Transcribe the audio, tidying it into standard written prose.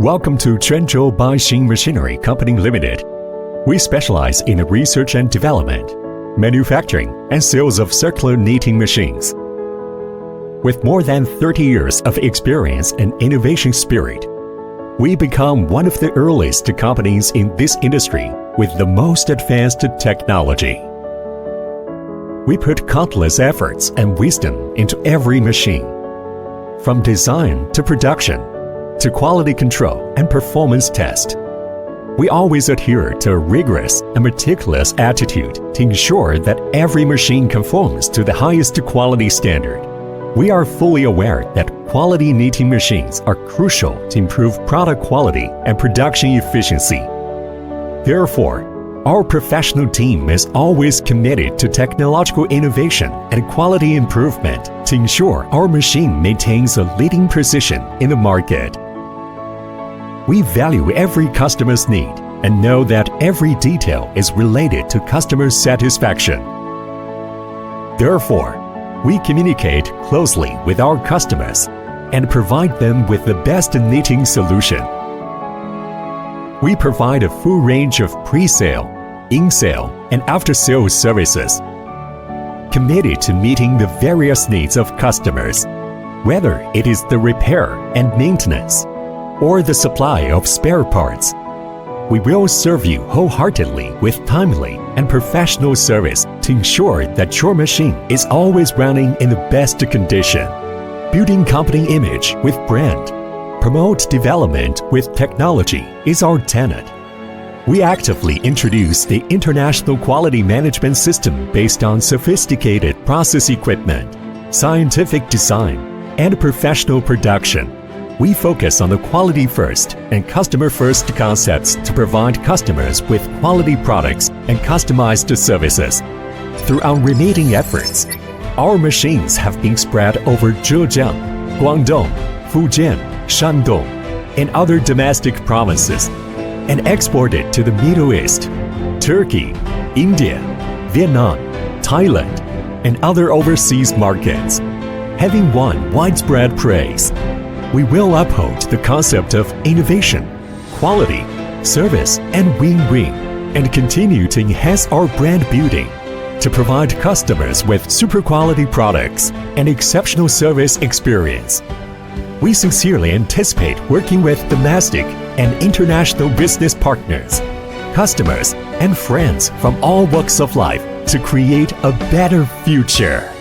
Welcome to Quanzhou Baixing Machinery Co. Limited. We specialize in the research and development, manufacturing, and sales of circular knitting machines. With more than 30 years of experience and innovation spirit, we become one of the earliest companies in this industry with the most advanced technology. We put countless efforts and wisdom into every machine, from design to production, to quality control and performance test. We always adhere to a rigorous and meticulous attitude to ensure that every machine conforms to the highest quality standard. We are fully aware that quality knitting machines are crucial to improve product quality and production efficiency. Therefore, our professional team is always committed to technological innovation and quality improvement to ensure our machine maintains a leading position in the market. We value every customer's need and know that every detail is related to customer satisfaction. Therefore, we communicate closely with our customers and provide them with the best knitting solution. We provide a full range of pre-sale, in-sale, and after-sales services, committed to meeting the various needs of customers, whether it is the repair and maintenance or the supply of spare parts. We will serve you wholeheartedly with timely and professional service to ensure that your machine is always running in the best condition. Building company image with brand, promote development with technology is our tenet. We actively introduce the international quality management system based on sophisticated process equipment, scientific design, and professional production. We focus on the quality first and customer first concepts to provide customers with quality products and customized services. Through unremitting efforts, our machines have been spread over Zhejiang, Guangdong, Fujian, Shandong, and other domestic provinces, and exported to the Middle East, Turkey, India, Vietnam, Thailand, and other overseas markets. Having won widespread praise, we will uphold the concept of innovation, quality, service, and win-win, and continue to enhance our brand building to provide customers with super quality products and exceptional service experience. We sincerely anticipate working with domestic and international business partners, customers, and friends from all walks of life to create a better future.